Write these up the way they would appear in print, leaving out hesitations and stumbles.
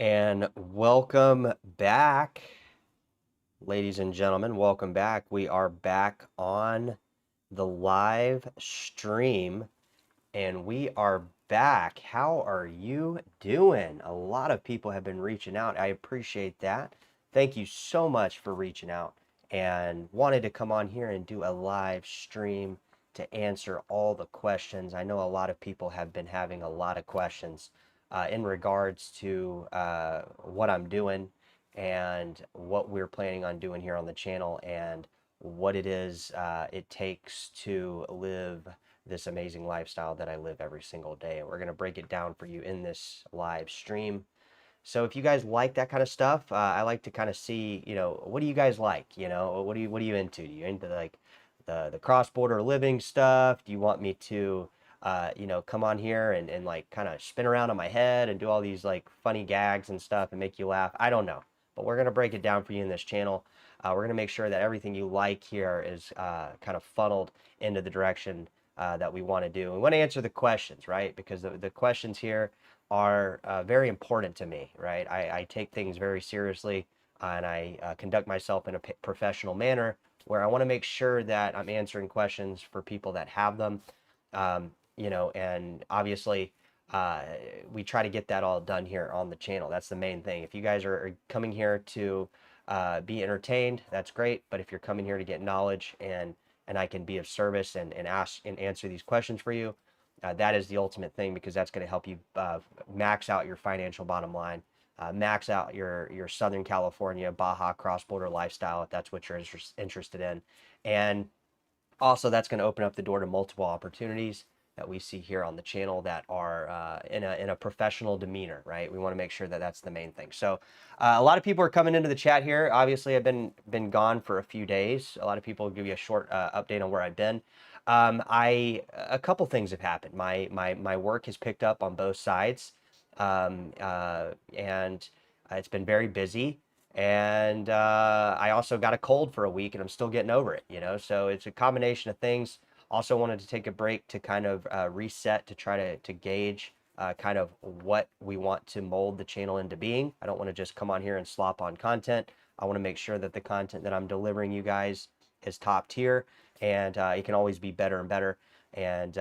And welcome back, ladies and gentlemen. Welcome back. We are back on the live stream and we are back. How are you doing? A lot of people have been reaching out. I appreciate that. Thank you so much for reaching out and wanted to come on here and do a live stream to answer all the questions. I know a lot of people have been having a lot of questions in regards to what I'm doing and what we're planning on doing here on the channel and what it is it takes to live this amazing lifestyle that I live every single day. And we're going to break it down for you in this live stream. So if you guys like that kind of stuff, I like to kind of see, what do you guys like? What are you into? Do you into like the cross-border living stuff? Do you want me to, come on here and like kind of spin around on my head and do all these like funny gags and stuff and make you laugh? I don't know, but we're gonna break it down for you in this channel. We're gonna make sure that everything you like here is kind of funneled into the direction that we want to do. We want to answer the questions, right? Because the questions here are very important to me, right? I take things very seriously and I conduct myself in a professional manner where I want to make sure that I'm answering questions for people that have them, and obviously we try to get that all done here on the channel. That's the main thing. If you guys are coming here to be entertained, that's great. But if you're coming here to get knowledge and I can be of service and ask and answer these questions for you, that is the ultimate thing, because that's going to help you max out your financial bottom line, max out your Southern California, Baja cross-border lifestyle, if that's what you're interested in. And also, that's going to open up the door to multiple opportunities that we see here on the channel that are in a professional demeanor, right? We want to make sure that that's the main thing. So a lot of people are coming into the chat here. Obviously, I've been gone for a few days. A lot of people will give you a short update on where I've been. A couple things have happened. My work has picked up on both sides, and it's been very busy. And I also got a cold for a week and I'm still getting over it, so it's a combination of things. Also wanted to take a break to kind of reset, to try to gauge kind of what we want to mold the channel into being. I don't want to just come on here and slop on content. I want to make sure that the content that I'm delivering you guys is top tier, and it can always be better and better. And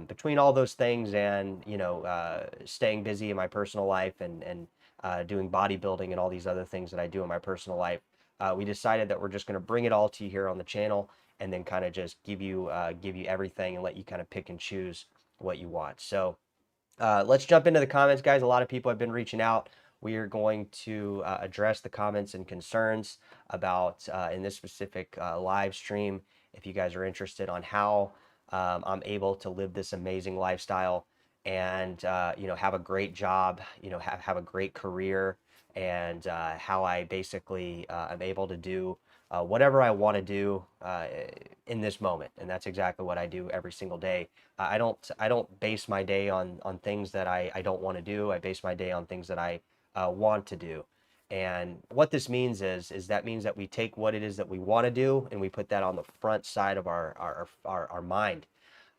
between all those things and staying busy in my personal life and doing bodybuilding and all these other things that I do in my personal life, we decided that we're just going to bring it all to you here on the channel and then kind of just give you everything and let you kind of pick and choose what you want. So let's jump into the comments, guys. A lot of people have been reaching out. We are going to address the comments and concerns about in this specific live stream. If you guys are interested on how I'm able to live this amazing lifestyle and have a great job, have a great career, and how I basically am able to do whatever I want to do in this moment. And that's exactly what I do every single day. I don't base my day on things that I don't want to do. I base my day on things that I want to do. And what this means is that means that we take what it is that we want to do and we put that on the front side of our mind.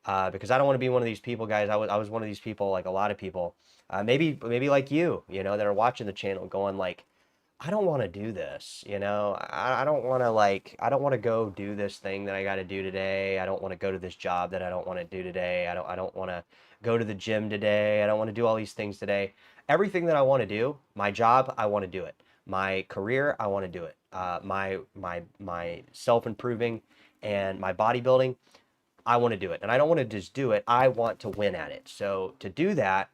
Because I don't want to be one of these people, guys. I was one of these people, like a lot of people, maybe like you, that are watching the channel going like, I don't want to do this, I don't want to I don't want to go do this thing that I got to do today. I don't want to go to this job that I don't want to do today. I don't want to go to the gym today. I don't want to do all these things today. Everything that I want to do, my job, I want to do it. My career, I want to do it. My self-improving and my bodybuilding, I want to do it. And I don't want to just do it. I want to win at it. So to do that,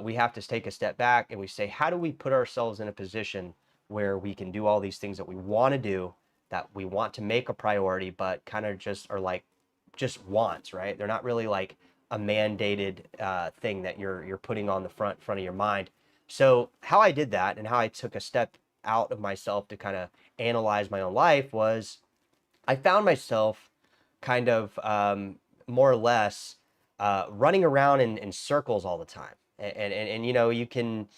we have to take a step back and we say, how do we put ourselves in a position where we can do all these things that we want to do, that we want to make a priority, but kind of just are like just wants, right? They're not really like a mandated thing that you're putting on the front of your mind. So how I did that and how I took a step out of myself to kind of analyze my own life was I found myself kind of more or less running around in circles all the time. And you can,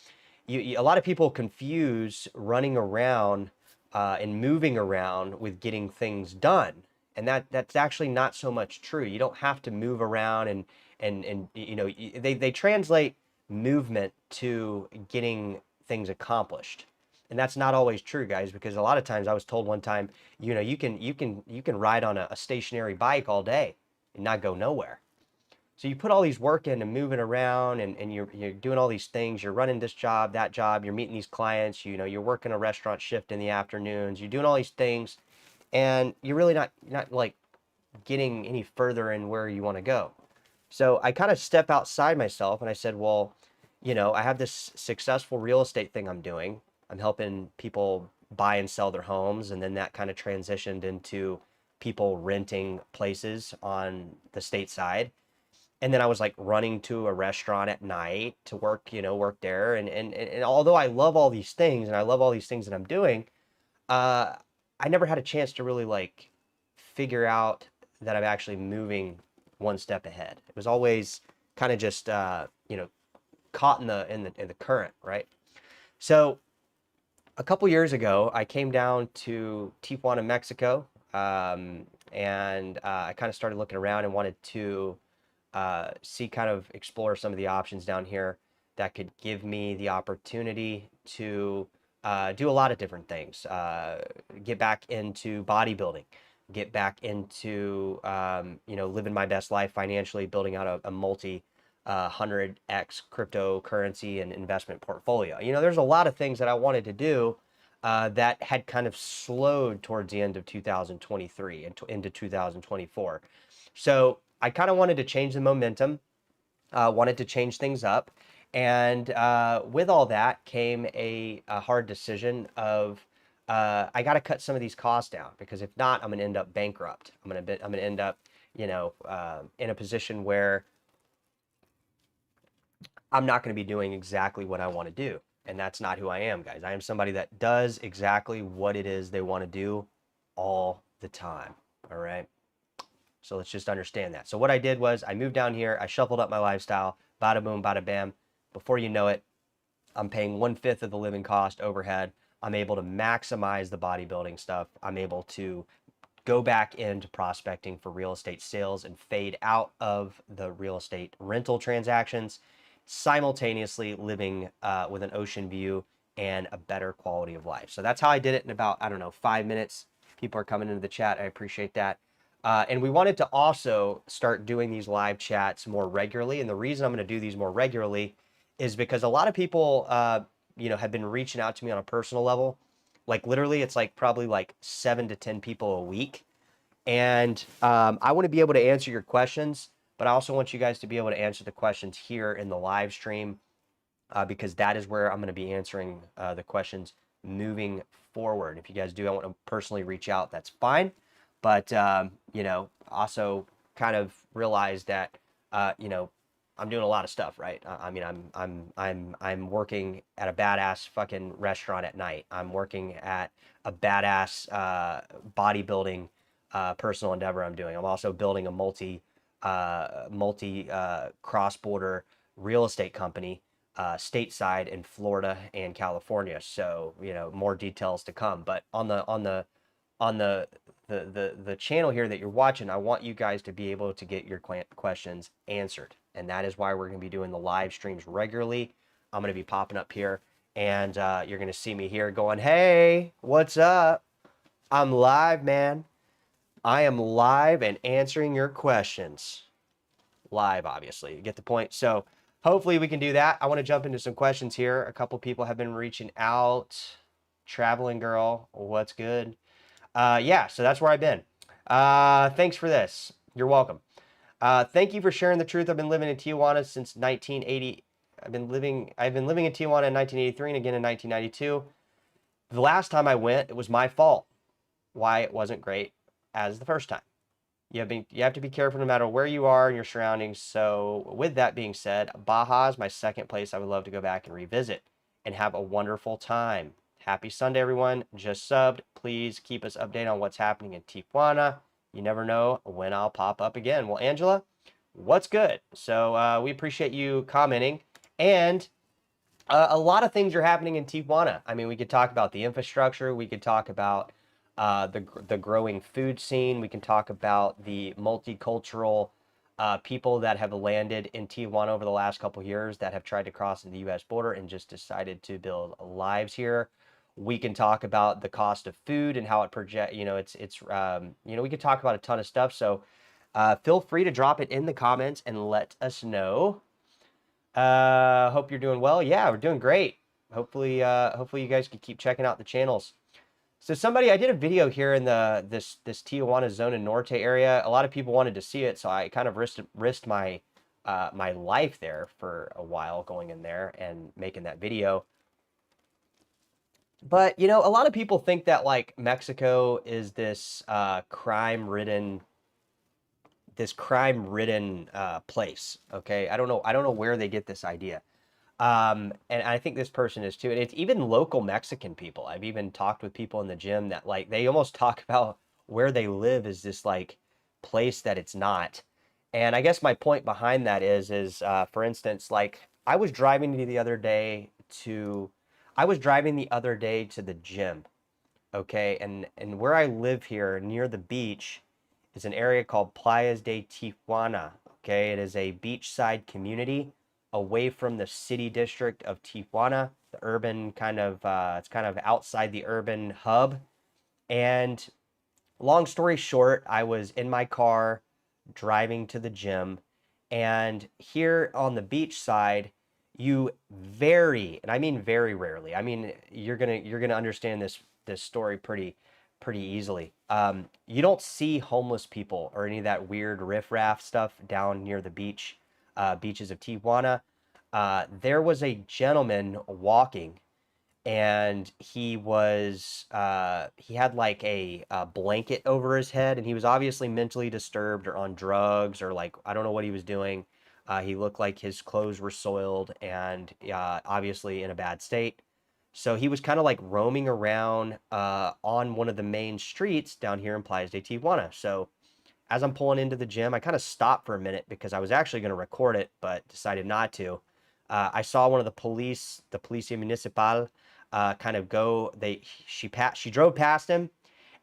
a lot of people confuse running around and moving around with getting things done. And that's actually not so much true. You don't have to move around and they translate movement to getting things accomplished. And that's not always true, guys, because a lot of times I was told one time, you can ride on a stationary bike all day and not go nowhere. So you put all these work in and moving around, and you're doing all these things. You're running this job, that job. You're meeting these clients. You're working a restaurant shift in the afternoons. You're doing all these things, and you're really not like getting any further in where you want to go. So I kind of step outside myself and I said, well, I have this successful real estate thing I'm doing. I'm helping people buy and sell their homes. And then that kind of transitioned into people renting places on the state side. And then I was like running to a restaurant at night to work, work there. And although I love all these things and I love all these things that I'm doing, I never had a chance to really like figure out that I'm actually moving one step ahead. It was always kind of just caught in the current, right? So a couple years ago, I came down to Tijuana, Mexico, and I kind of started looking around and wanted to kind of explore some of the options down here that could give me the opportunity to do a lot of different things. Get back into bodybuilding, get back into living my best life financially, building out a multi 100x cryptocurrency and investment portfolio. There's a lot of things that I wanted to do that had kind of slowed towards the end of 2023 and into 2024. So I kind of wanted to change the momentum, wanted to change things up. And with all that came a hard decision of I got to cut some of these costs down, because if not, I'm going to end up bankrupt. I'm going to end up, in a position where I'm not going to be doing exactly what I want to do. And that's not who I am, guys. I am somebody that does exactly what it is they want to do all the time. All right. So let's just understand that. So what I did was I moved down here. I shuffled up my lifestyle. Bada boom, bada bam. Before you know it, I'm paying 1/5 of the living cost overhead. I'm able to maximize the bodybuilding stuff. I'm able to go back into prospecting for real estate sales and fade out of the real estate rental transactions, simultaneously living with an ocean view and a better quality of life. So that's how I did it in about, 5 minutes. People are coming into the chat. I appreciate that. And we wanted to also start doing these live chats more regularly. And the reason I'm going to do these more regularly is because a lot of people, have been reaching out to me on a personal level. Like literally, it's like probably like 7 to 10 people a week. And I want to be able to answer your questions, but I also want you guys to be able to answer the questions here in the live stream, because that is where I'm going to be answering the questions moving forward. If you guys do, I want to personally reach out, that's fine. But, also kind of realize that, I'm doing a lot of stuff, right? I mean, I'm working at a badass fucking restaurant at night. I'm working at a badass bodybuilding personal endeavor I'm doing. I'm also building a multi cross-border real estate company stateside in Florida and California. So, more details to come. But on the channel here that you're watching, I want you guys to be able to get your questions answered. And that is why we're going to be doing the live streams regularly. I'm going to be popping up here, and you're going to see me here going, hey, what's up? I'm live, man. I am live and answering your questions. Live, obviously. You get the point? So hopefully we can do that. I want to jump into some questions here. A couple people have been reaching out. Traveling girl, what's good? Yeah, so that's where I've been. Thanks for this. You're welcome. Thank you for sharing the truth. I've been living in Tijuana since 1980. I've been living in Tijuana in 1983 and again in 1992. The last time I went, it was my fault why it wasn't great as the first time. You have to be careful no matter where you are in your surroundings. So with that being said, Baja is my second place I would love to go back and revisit and have a wonderful time. Happy Sunday, everyone. Just subbed. Please keep us updated on what's happening in Tijuana. You never know when I'll pop up again. Well, Angela, what's good? So we appreciate you commenting. And a lot of things are happening in Tijuana. I mean, we could talk about the infrastructure. We could talk about the growing food scene. We can talk about the multicultural people that have landed in Tijuana over the last couple years that have tried to cross the U.S. border and just decided to build lives here. We can talk about the cost of food and how it project. We could talk about a ton of stuff. So feel free to drop it in the comments and let us know. Hope you're doing well. Yeah, we're doing great. Hopefully you guys can keep checking out the channels. So I did a video here in this Tijuana Zona Norte area. A lot of people wanted to see it, so I kind of risked my my life there for a while, going in there and making that video. But a lot of people think that like Mexico is this crime-ridden place. Okay, I don't know where they get this idea. And I think this person is too. And it's even local Mexican people. I've even talked with people in the gym that like they almost talk about where they live as this like place that it's not. And I guess my point behind that is for instance, like I was driving the other day to the gym. Okay, and where I live here near the beach is an area called Playas de Tijuana. Okay, it is a beachside community away from the city district of Tijuana, the urban it's kind of outside the urban hub. And long story short, I was in my car driving to the gym, and here on the beach side, you very, and I mean very rarely, I mean you're gonna understand this story pretty easily. You don't see homeless people or any of that weird riffraff stuff down near the beaches of Tijuana. There was a gentleman walking, and he had like a blanket over his head, and he was obviously mentally disturbed or on drugs, or like I don't know what he was doing. He looked like his clothes were soiled and obviously in a bad state. So he was kind of like roaming around on one of the main streets down here in Playas de Tijuana. So as I'm pulling into the gym, I kind of stopped for a minute because I was actually going to record it, but decided not to. I saw one of the Policia Municipal, kind of go. She drove past him,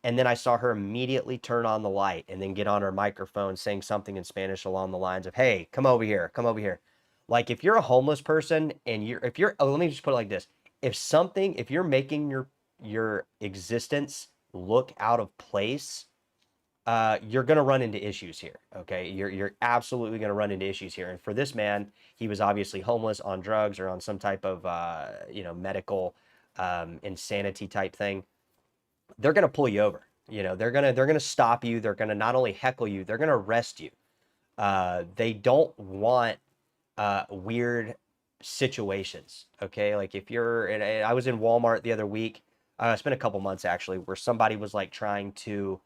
and then I saw her immediately turn on the light and then get on her microphone saying something in Spanish along the lines of, "Hey, come over here, come over here." Like if you're a homeless person and let me just put it like this: if you're making your existence look out of place, you're going to run into issues here. Okay, you're absolutely going to run into issues here. And for this man, he was obviously homeless, on drugs, or on some type of medical insanity type thing. They're going to pull you over. They're going to stop you. They're going to not only heckle you, they're going to arrest you. They don't want weird situations. Okay, like if you're, and I was in Walmart the other week. It's been a couple months actually, where somebody was like trying to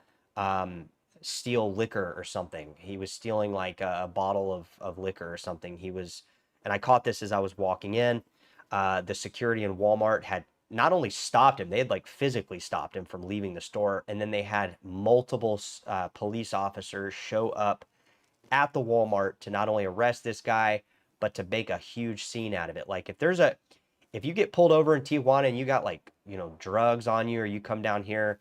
steal liquor or something. He was stealing like a bottle of liquor or something. And I caught this as I was walking in. The security in Walmart had not only stopped him, they had like physically stopped him from leaving the store. And then they had multiple police officers show up at the Walmart to not only arrest this guy, but to make a huge scene out of it. Like if you get pulled over in Tijuana and you got like, drugs on you, or you come down here,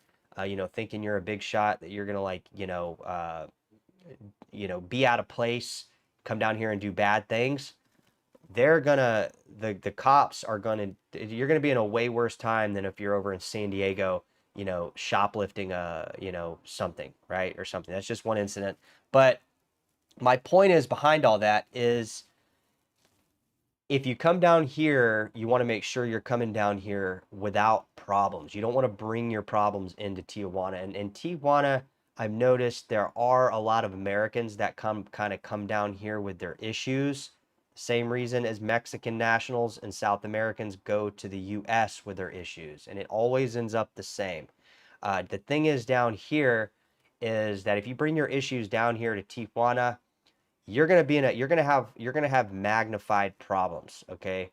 thinking you're a big shot, that you're going to like, be out of place, come down here and do bad things, the cops are you're going to be in a way worse time than if you're over in San Diego, shoplifting, something, right? Or something. That's just one incident. But my point is behind all that is, if you come down here, you want to make sure you're coming down here without problems. You don't want to bring your problems into Tijuana. And in Tijuana, I've noticed there are a lot of Americans that come down here with their issues. Same reason as Mexican nationals and South Americans go to the US with their issues. And it always ends up the same. The thing is down here is that if you bring your issues down here to Tijuana, you're gonna have magnified problems. Okay,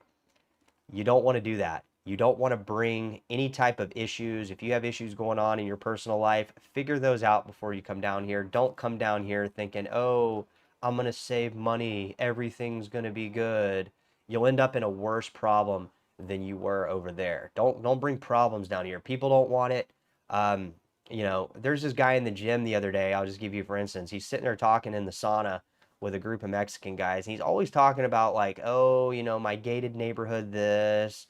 you don't want to do that. You don't want to bring any type of issues. If you have issues going on in your personal life, figure those out before you come down here. Don't come down here thinking, oh, I'm gonna save money, everything's gonna be good. You'll end up in a worse problem than you were over there. Don't bring problems down here. People don't want it. There's this guy in the gym the other day. I'll just give you for instance. He's sitting there talking in the sauna with a group of Mexican guys, and he's always talking about like, oh, you know, my gated neighborhood, this.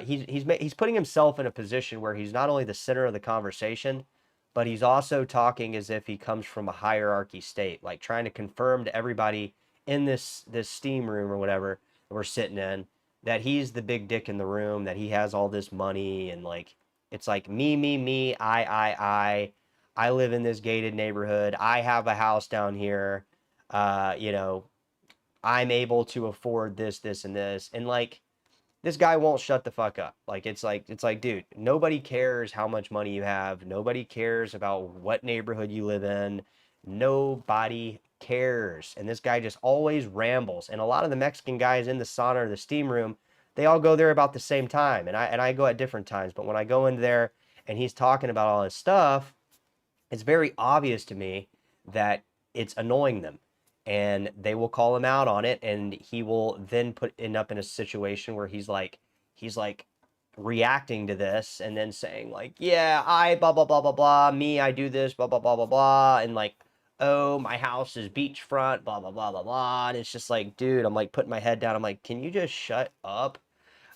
He's putting himself in a position where he's not only the center of the conversation, but he's also talking as if he comes from a hierarchy state, like trying to confirm to everybody in this steam room or whatever we're sitting in that he's the big dick in the room, that he has all this money, and like it's like me, I live in this gated neighborhood. I have a house down here. You know, I'm able to afford this, and this. And like this guy won't shut the fuck up. Like it's like, dude, nobody cares how much money you have. Nobody cares about what neighborhood you live in. Nobody cares. And this guy just always rambles. And a lot of the Mexican guys in the sauna or the steam room, they all go there about the same time. And I go at different times. But when I go in there and he's talking about all his stuff, it's very obvious to me that it's annoying them, and they will call him out on it, and he will then end up in a situation where he's like reacting to this and then saying like, yeah, I blah blah blah blah blah, me, I do this, blah blah blah blah blah, and like, oh, my house is beachfront, blah blah blah blah blah. And it's just like, dude, I'm like putting my head down, I'm like, can you just shut up?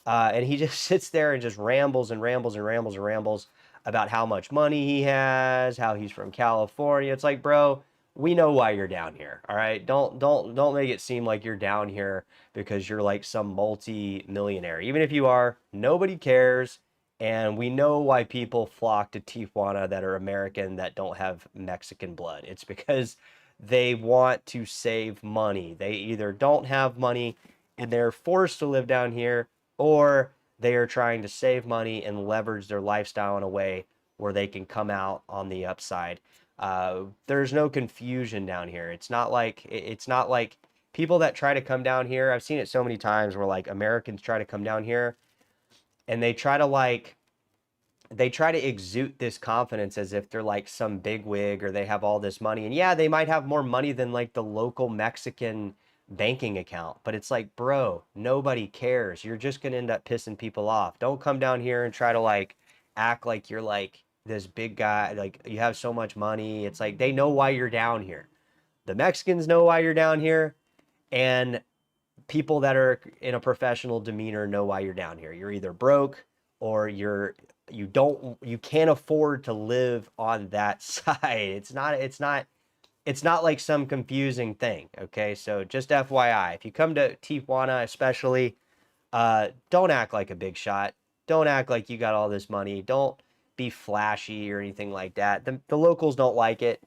And he just sits there and just rambles and rambles and rambles and rambles about how much money he has, how he's from California. It's like, bro, we know why you're down here. All right. Don't make it seem like you're down here because you're like some multi-millionaire. Even if you are, nobody cares. And we know why people flock to Tijuana that are American that don't have Mexican blood. It's because they want to save money. They either don't have money and they're forced to live down here, or they are trying to save money and leverage their lifestyle in a way where they can come out on the upside. There's no confusion down here. It's not like people that try to come down here. I've seen it so many times where like Americans try to come down here and they try to exude this confidence as if they're like some big wig or they have all this money. And yeah, they might have more money than like the local Mexican banking account, but it's like, bro, nobody cares. You're just gonna end up pissing people off. Don't come down here and try to like act like you're like this big guy, like you have so much money. It's like they know why you're down here. The Mexicans know why you're down here, and people that are in a professional demeanor know why you're down here. You're either broke or you can't afford to live on that side. It's not like some confusing thing, okay? So just FYI, if you come to Tijuana especially, don't act like a big shot. Don't act like you got all this money. Don't be flashy or anything like that. The locals don't like it.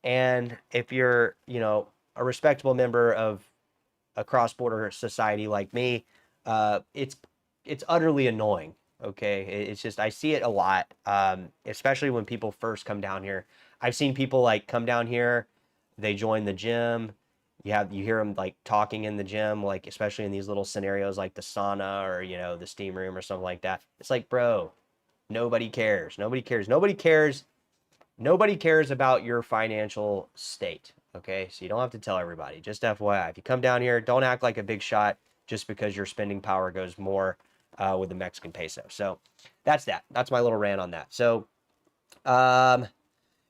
And if you're, a respectable member of a cross-border society like me, it's utterly annoying, okay? It's just, I see it a lot, especially when people first come down here. I've seen people like come down here, they join the gym. You hear them like talking in the gym, like especially in these little scenarios like the sauna or the steam room or something like that. It's like, bro, nobody cares. Nobody cares. Nobody cares. Nobody cares about your financial state. Okay, so you don't have to tell everybody. Just FYI, if you come down here, don't act like a big shot just because your spending power goes more with the Mexican peso. So that's that. That's my little rant on that. So,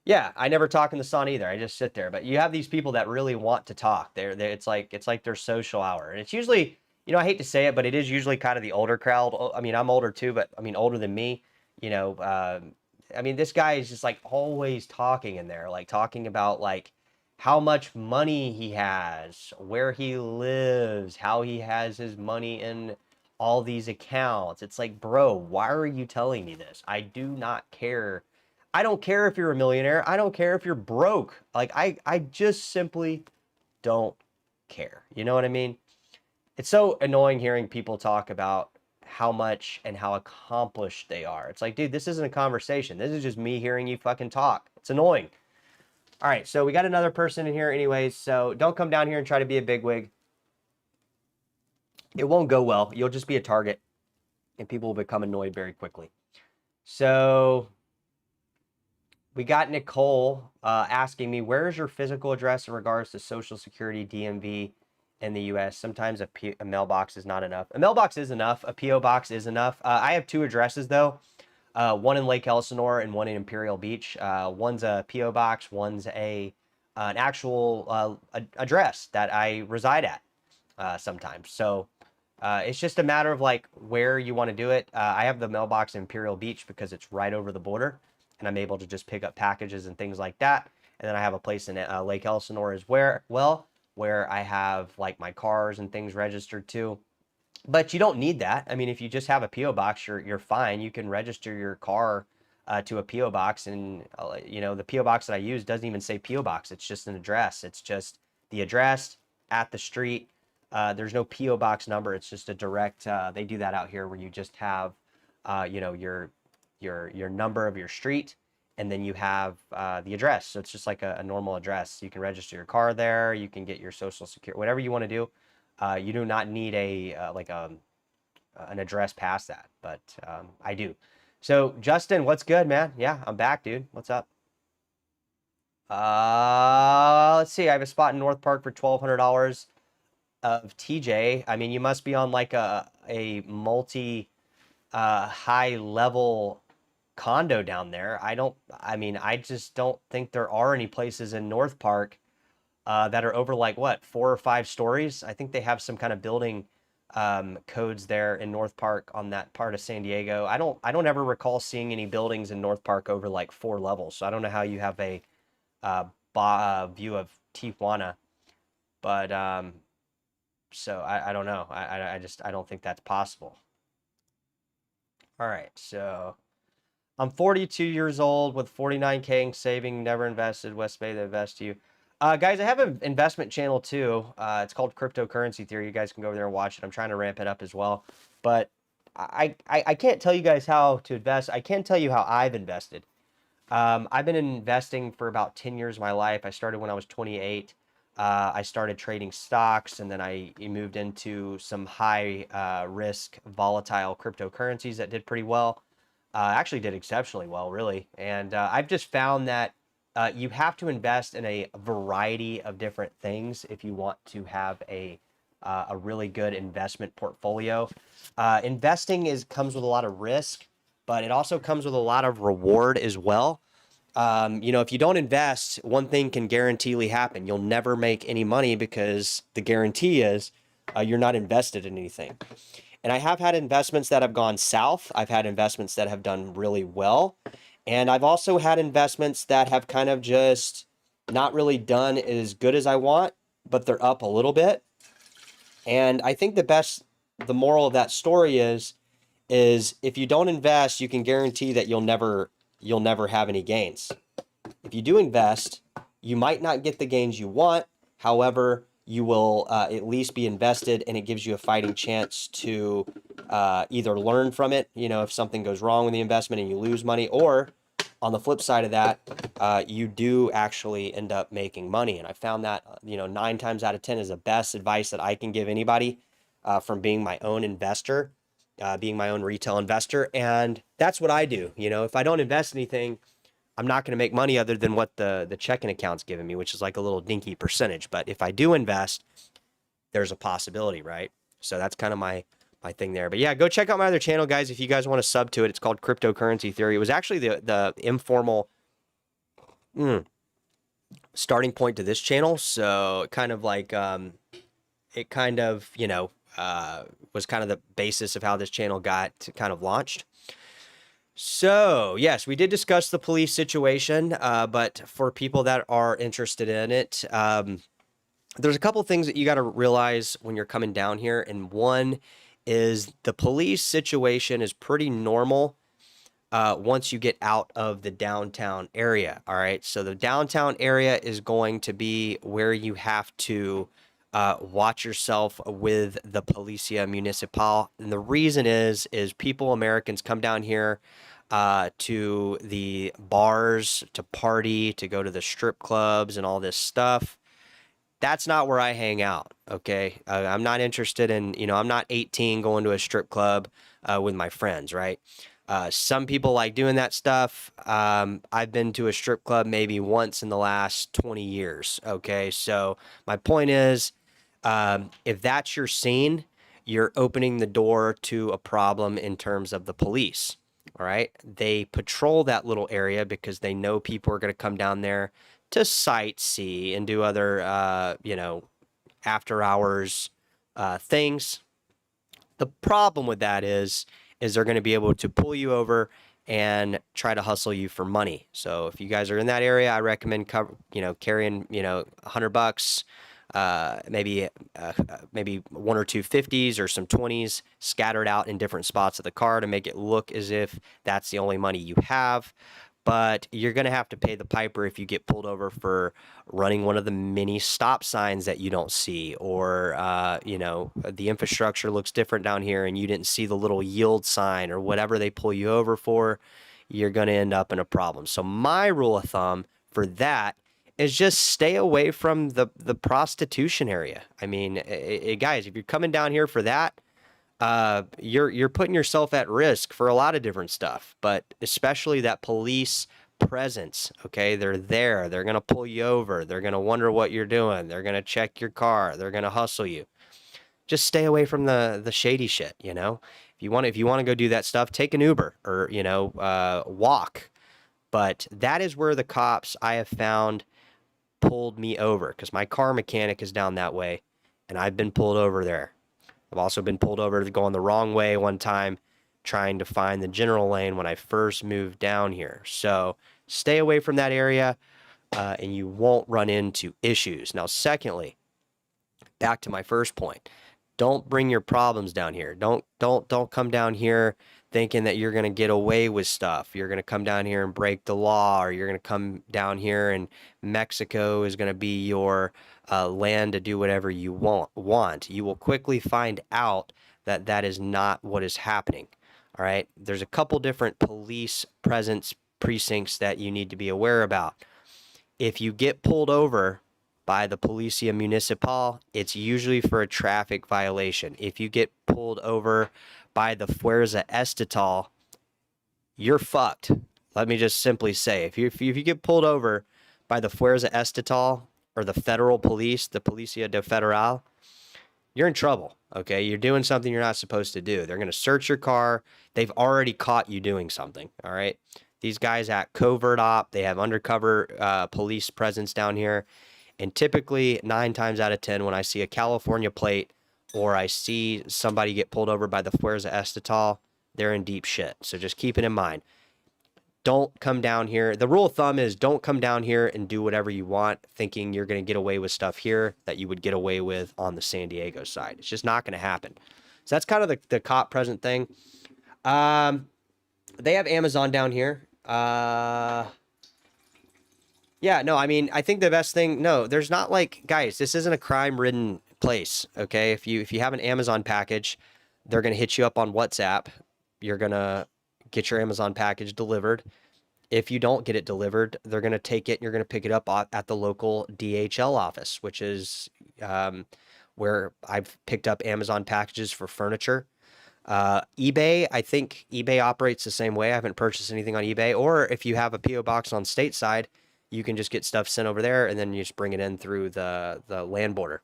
yeah, I never talk in the sun either. I just sit there. But you have these people that really want to talk. It's like their social hour, and it's usually, I hate to say it, but it is usually kind of the older crowd. I mean, I'm older too, but I mean older than me. I mean, this guy is just like always talking in there, like talking about like how much money he has, where he lives, how he has his money in all these accounts. It's like, bro, why are you telling me this? I do not care. I don't care if you're a millionaire. I don't care if you're broke. Like, I just simply don't care. You know what I mean? It's so annoying hearing people talk about how much and how accomplished they are. It's like, dude, this isn't a conversation. This is just me hearing you fucking talk. It's annoying. All right, so we got another person in here anyways, so don't come down here and try to be a bigwig. It won't go well. You'll just be a target, and people will become annoyed very quickly. So we got Nicole asking me, where is your physical address in regards to Social Security, DMV in the U.S.? Sometimes a mailbox is not enough. A mailbox is enough. A P.O. box is enough. I have two addresses, though. One in Lake Elsinore and one in Imperial Beach. One's a P.O. box. One's a an actual address that I reside at sometimes. So it's just a matter of like where you want to do it. I have the mailbox in Imperial Beach because it's right over the border, and I'm able to just pick up packages and things like that. And then I have a place in Lake Elsinore as where I have like my cars and things registered too. But you don't need that. I mean, if you just have a PO box, you're fine. You can register your car to a PO box, and the PO box that I use doesn't even say PO box. It's just an address. It's just the address at the street. There's no PO box number. It's just a direct. They do that out here where you just have, your number of your street, and then you have the address. So it's just like a normal address. You can register your car there. You can get your social security, whatever you want to do. You do not need an address past that, but I do. So Justin, what's good, man? Yeah, I'm back, dude. What's up? Let's see. I have a spot in North Park for $1,200 of TJ. I mean, you must be on like a multi high level condo down there. I mean, I just don't think there are any places in North Park that are over like what, 4 or 5 stories. I think they have some kind of building codes there in North Park on that part of San Diego. I don't ever recall seeing any buildings in North Park over like 4 levels. So I don't know how you have a view of Tijuana, but so I don't know. I don't think that's possible. All right, so I'm 42 years old with 49K in saving, never invested. West Bay, they invest you. Guys, I have an investment channel too. It's called Cryptocurrency Theory. You guys can go over there and watch it. I'm trying to ramp it up as well. But I can't tell you guys how to invest. I can tell you how I've invested. I've been investing for about 10 years of my life. I started when I was 28. I started trading stocks, and then I moved into some high risk, volatile cryptocurrencies that did pretty well. Actually did exceptionally well, really. And I've just found that you have to invest in a variety of different things if you want to have a really good investment portfolio. Investing comes with a lot of risk, but it also comes with a lot of reward as well. If you don't invest, one thing can guaranteely happen. You'll never make any money because the guarantee is you're not invested in anything. And I have had investments that have gone south. I've had investments that have done really well. And I've also had investments that have kind of just not really done as good as I want, but they're up a little bit. And I think the moral of that story is if you don't invest, you can guarantee that you'll never have any gains. If you do invest, you might not get the gains you want. However, you will at least be invested, and it gives you a fighting chance to either learn from it, if something goes wrong with the investment and you lose money, or on the flip side of that, you do actually end up making money. And I found that, 9 times out of 10 is the best advice that I can give anybody from being my own investor, being my own retail investor. And that's what I do. If I don't invest anything, I'm not going to make money other than what the checking account's giving me, which is like a little dinky percentage. But if I do invest, there's a possibility, right? So that's kind of my thing there. But yeah, go check out my other channel, guys, if you guys want to sub to it. It's called Cryptocurrency Theory. It was actually the informal starting point to this channel. So kind of like it kind of, was kind of the basis of how this channel got kind of launched. So, yes, we did discuss the police situation, but for people that are interested in it, there's a couple things that you got to realize when you're coming down here. And one is the police situation is pretty normal once you get out of the downtown area. All right. So the downtown area is going to be where you have to watch yourself with the Policia Municipal. And the reason is Americans come down here to the bars, to party, to go to the strip clubs and all this stuff. That's not where I hang out, okay? I'm not interested in, I'm not 18 going to a strip club with my friends, right? Some people like doing that stuff. I've been to a strip club maybe once in the last 20 years, okay? So my point is, if that's your scene, you're opening the door to a problem in terms of the police. All right. They patrol that little area because they know people are going to come down there to sightsee and do other, after hours things. The problem with that is they're going to be able to pull you over and try to hustle you for money. So if you guys are in that area, I recommend carrying $100, maybe one or two 50s or some 20s scattered out in different spots of the car to make it look as if that's the only money you have. But you're going to have to pay the piper if you get pulled over for running one of the mini stop signs that you don't see, or, the infrastructure looks different down here and you didn't see the little yield sign or whatever they pull you over for. You're going to end up in a problem. So my rule of thumb for that is just stay away from the prostitution area. I mean, guys, if you're coming down here for that, you're putting yourself at risk for a lot of different stuff, but especially that police presence. Okay, they're there. They're gonna pull you over. They're gonna wonder what you're doing. They're gonna check your car. They're gonna hustle you. Just stay away from the shady shit. If you want to go do that stuff, take an Uber or walk. But that is where the cops, I have found, pulled me over, because my car mechanic is down that way, and I've been pulled over there. I've also been pulled over going the wrong way one time, trying to find the general lane when I first moved down here. So stay away from that area, and you won't run into issues. Now, secondly, back to my first point, don't bring your problems down here. Don't come down here thinking that you're going to get away with stuff. You're going to come down here and break the law, or you're going to come down here and Mexico is going to be your land to do whatever you want. You will quickly find out that that is not what is happening. All right. There's a couple different police presence precincts that you need to be aware about. If you get pulled over by the Policia Municipal, it's usually for a traffic violation. If you get pulled over by the Fuerza Estatal, you're fucked. Let me just simply say, if you get pulled over by the Fuerza Estatal or the federal police, the Policia de Federal, you're in trouble. Okay, you're doing something you're not supposed to do. They're going to search your car. They've already caught you doing something. All right, these guys act covert op. They have undercover police presence down here. And typically, 9 times out of 10, when I see a California plate or I see somebody get pulled over by the Fuerza Estatal, they're in deep shit. So just keep it in mind. Don't come down here. The rule of thumb is don't come down here and do whatever you want, thinking you're going to get away with stuff here that you would get away with on the San Diego side. It's just not going to happen. So that's kind of the cop present thing. They have Amazon down here. Yeah, no, I mean, I think the best thing, no, there's not guys, this isn't a crime-ridden place, okay? If you have an Amazon package, they're going to hit you up on WhatsApp. You're going to get your Amazon package delivered. If you don't get it delivered, they're going to take it and you're going to pick it up at the local DHL office, which is where I've picked up Amazon packages for furniture. eBay, I think eBay operates the same way. I haven't purchased anything on eBay. Or if you have a P.O. box on stateside, you can just get stuff sent over there and then you just bring it in through the land border.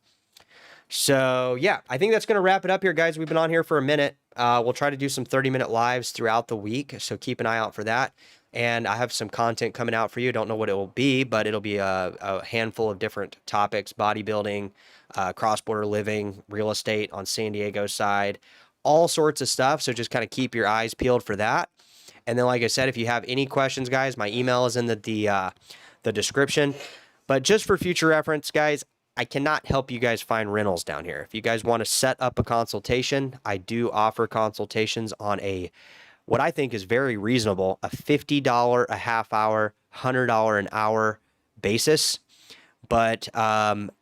So yeah, I think that's going to wrap it up here, guys. We've been on here for a minute. We'll try to do some 30-minute lives throughout the week. So keep an eye out for that. And I have some content coming out for you. Don't know what it will be, but it'll be a handful of different topics: bodybuilding, cross-border living, real estate on San Diego side, all sorts of stuff. So just kind of keep your eyes peeled for that. And then, like I said, if you have any questions, guys, my email is in the description. But just for future reference, guys, I cannot help you guys find rentals down here. If you guys want to set up a consultation, I do offer consultations on what I think is very reasonable, a $50 a half hour, $100 an hour basis. But, I'm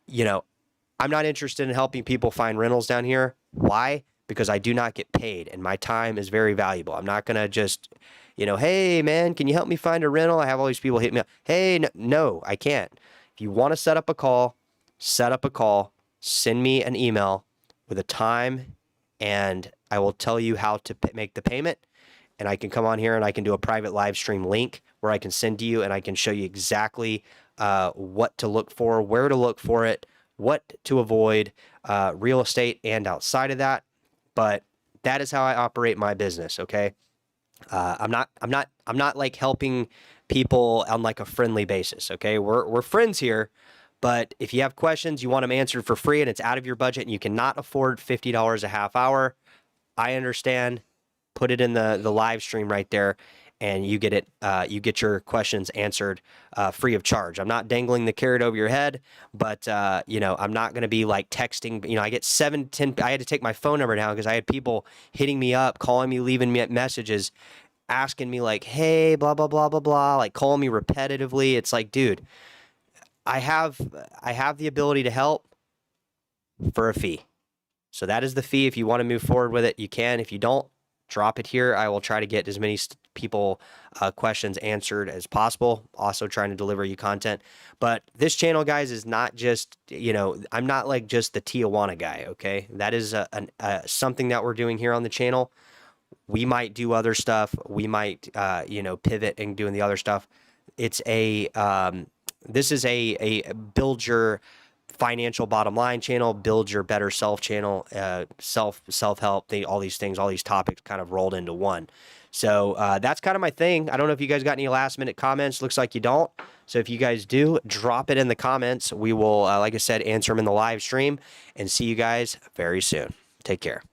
not interested in helping people find rentals down here. Why? Because I do not get paid and my time is very valuable. I'm not going to just, hey, man, can you help me find a rental? I have all these people hit me up. Hey, no, I can't. If you want to set up a call, send me an email with a time, and I will tell you how to make the payment. And I can come on here and I can do a private live stream link where I can send to you and I can show you exactly what to look for, where to look for it, what to avoid, real estate and outside of that. But that is how I operate my business. Okay. I'm not like helping people on like a friendly basis. Okay, we're friends here, but if you have questions, you want them answered for free, and it's out of your budget, and you cannot afford $50 a half hour, I understand. Put it in the live stream right there, and you get it. You get your questions answered free of charge. I'm not dangling the carrot over your head, but I'm not going to be like texting. I get 7, 10. I had to take my phone number down because I had people hitting me up, calling me, leaving me messages, asking me like, "Hey, blah blah blah blah blah," like calling me repetitively. It's like, dude, I have the ability to help for a fee. So that is the fee. If you want to move forward with it, you can. If you don't, drop it here. I will try to get as many people questions answered as possible. Also trying to deliver you content. But this channel, guys, is not just, I'm not like just the Tijuana guy, okay? That is something that we're doing here on the channel. We might do other stuff. We might, pivot and doing the other stuff. It's this is a build your financial bottom line channel, build your better self channel, self-help, all these things, all these topics kind of rolled into one. So that's kind of my thing. I don't know if you guys got any last minute comments. Looks like you don't. So if you guys do, drop it in the comments. We will, like I said, answer them in the live stream, and see you guys very soon. Take care.